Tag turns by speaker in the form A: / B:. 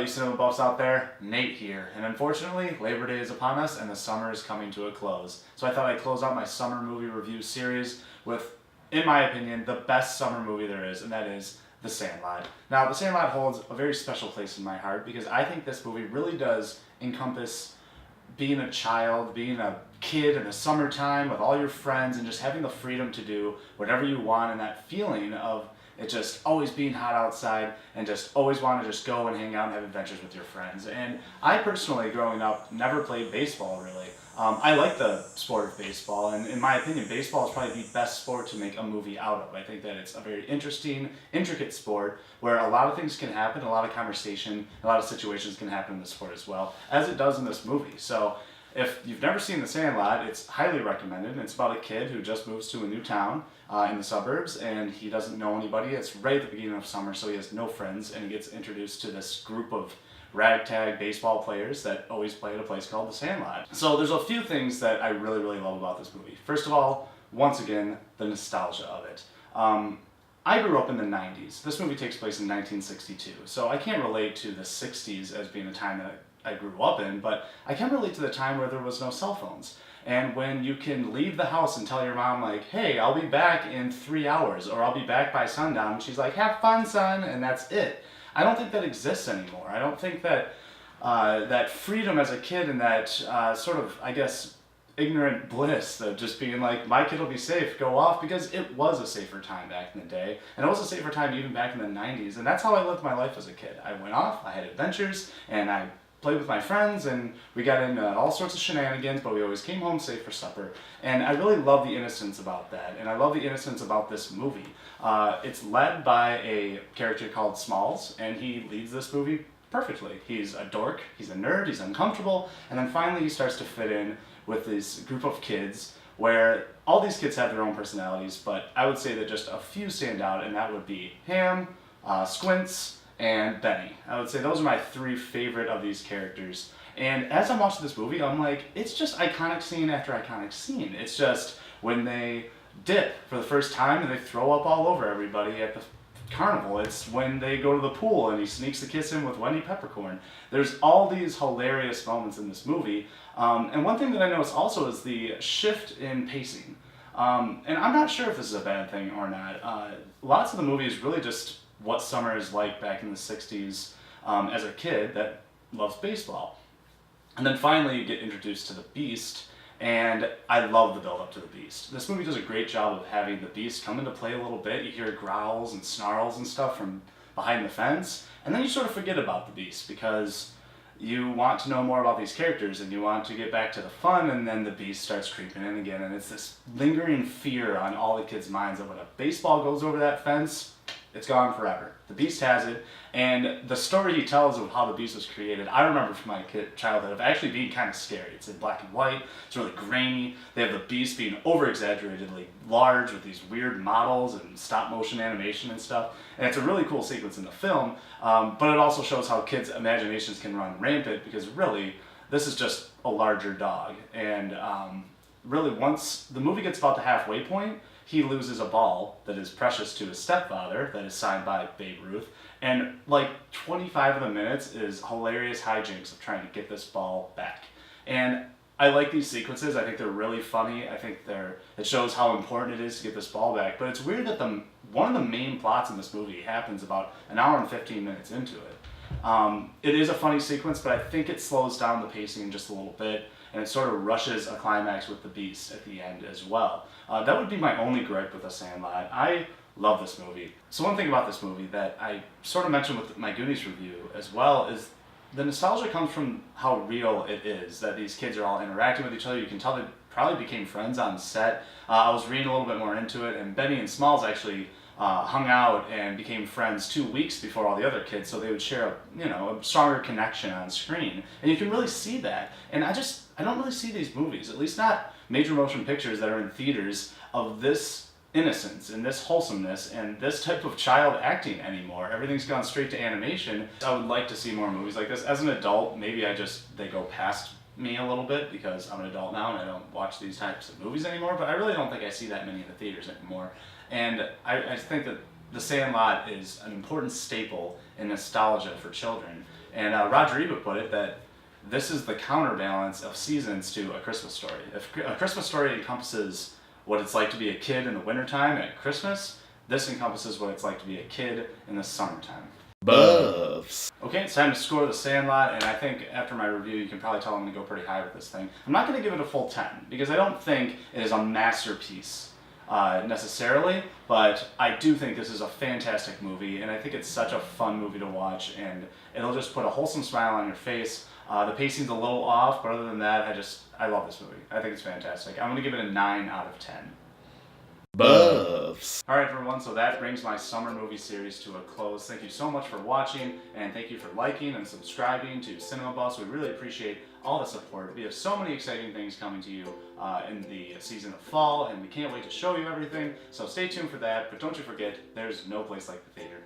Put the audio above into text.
A: you cinema buffs out there, Nate here, and unfortunately Labor Day is upon us and the summer is coming to a close. So I thought I'd close out my summer movie review series with, in my opinion, the best summer movie there is, and that is The Sandlot. Now, The Sandlot holds a very special place in my heart because I think this movie really does encompass being a child, being a kid in the summertime with all your friends and just having the freedom to do whatever you want, and that feeling of it just always being hot outside and just always want to just go and hang out and have adventures with your friends. And I personally, growing up, never played baseball really. I like the sport of baseball, and in my opinion, baseball is probably the best sport to make a movie out of. I think that it's a very interesting, intricate sport where a lot of things can happen, a lot of conversation, a lot of situations can happen in the sport as well, as it does in this movie. So if you've never seen The Sandlot, it's highly recommended. It's about a kid who just moves to a new town in the suburbs, and he doesn't know anybody. It's right at the beginning of summer, so he has no friends, and he gets introduced to this group of ragtag baseball players that always play at a place called The Sandlot. So there's a few things that I really, really love about this movie. First of all, once again, the nostalgia of it. I grew up in the 90s. This movie takes place in 1962, so I can't relate to the 60s as being a time that I grew up in, but I can relate to the time where there was no cell phones. And when you can leave the house and tell your mom, like, hey, I'll be back in 3 hours, or I'll be back by sundown, and she's like, have fun, son, and that's it. I don't think that exists anymore. I don't think that that freedom as a kid and that sort of, I guess, ignorant bliss of just being like, my kid will be safe, go off, because it was a safer time back in the day, and it was a safer time even back in the 90s, and that's how I lived my life as a kid. I went off, I had adventures, and I played with my friends, and we got into all sorts of shenanigans, but we always came home safe for supper. And I really love the innocence about that, and I love the innocence about this movie. It's led by a character called Smalls, and he leads this movie perfectly. He's a dork, he's a nerd, he's uncomfortable, and then finally he starts to fit in with this group of kids where all these kids have their own personalities, but I would say that just a few stand out, and that would be Ham, Squints, and Benny. I would say those are my three favorite of these characters. And as I'm watching this movie, I'm like, it's just iconic scene after iconic scene. It's just when they dip for the first time and they throw up all over everybody at the carnival. It's when they go to the pool and he sneaks a kiss in with Wendy Peppercorn. There's all these hilarious moments in this movie. And one thing that I noticed also is the shift in pacing. And I'm not sure if this is a bad thing or not. Lots of the movie is really just what summer is like back in the 60s as a kid that loves baseball. And then finally you get introduced to the Beast, and I love the build up to the Beast. This movie does a great job of having the Beast come into play a little bit. You hear growls and snarls and stuff from behind the fence, and then you sort of forget about the Beast because you want to know more about these characters and you want to get back to the fun, and then the Beast starts creeping in again, and it's this lingering fear on all the kids' minds that when a baseball goes over that fence, it's gone forever. The Beast has it, and the story he tells of how the Beast was created, I remember from my childhood of actually being kind of scary. It's in black and white, it's really grainy. They have the Beast being over-exaggeratedly large with these weird models and stop-motion animation and stuff, and it's a really cool sequence in the film, but it also shows how kids' imaginations can run rampant because really, this is just a larger dog, and really once the movie gets about the halfway point, he loses a ball that is precious to his stepfather, that is signed by Babe Ruth, and like 25 of the minutes is hilarious hijinks of trying to get this ball back. And I like these sequences. I think they're really funny. I think it shows how important it is to get this ball back. But it's weird that one of the main plots in this movie happens about an hour and 15 minutes into it. It is a funny sequence, but I think it slows down the pacing just a little bit, and it sort of rushes a climax with the Beast at the end as well. That would be my only gripe with The Sandlot. I love this movie. So one thing about this movie that I sort of mentioned with my Goonies review as well is the nostalgia comes from how real it is, that these kids are all interacting with each other. You can tell they probably became friends on set. I was reading a little bit more into it, and Benny and Smalls actually hung out and became friends 2 weeks before all the other kids, so they would share a stronger connection on screen, and you can really see that. And I don't really see these movies, at least not major motion pictures that are in theaters, of this innocence and this wholesomeness and this type of child acting anymore. Everything's gone straight to animation. I would like to see more movies like this. As an adult, maybe they go past me a little bit because I'm an adult now and I don't watch these types of movies anymore, but I really don't think I see that many in the theaters anymore. And I think that The Sandlot is an important staple in nostalgia for children. And Roger Ebert put it that this is the counterbalance of seasons to A Christmas Story. If A Christmas Story encompasses what it's like to be a kid in the wintertime at Christmas, this encompasses what it's like to be a kid in the summertime.
B: Buffs.
A: Okay, it's time to score The Sandlot, and I think after my review you can probably tell I'm going to go pretty high with this thing. I'm not going to give it a full 10, because I don't think it is a masterpiece necessarily, but I do think this is a fantastic movie, and I think it's such a fun movie to watch, and it'll just put a wholesome smile on your face. The pacing's a little off, but other than that, I love this movie. I think it's fantastic. I'm going to give it a 9 out of 10.
B: Buffs.
A: Alright everyone, so that brings my summer movie series to a close. Thank you so much for watching, and thank you for liking and subscribing to Cinema Buffs. We really appreciate all the support. We have so many exciting things coming to you in the season of fall, and we can't wait to show you everything. So stay tuned for that, but don't you forget, there's no place like the theater.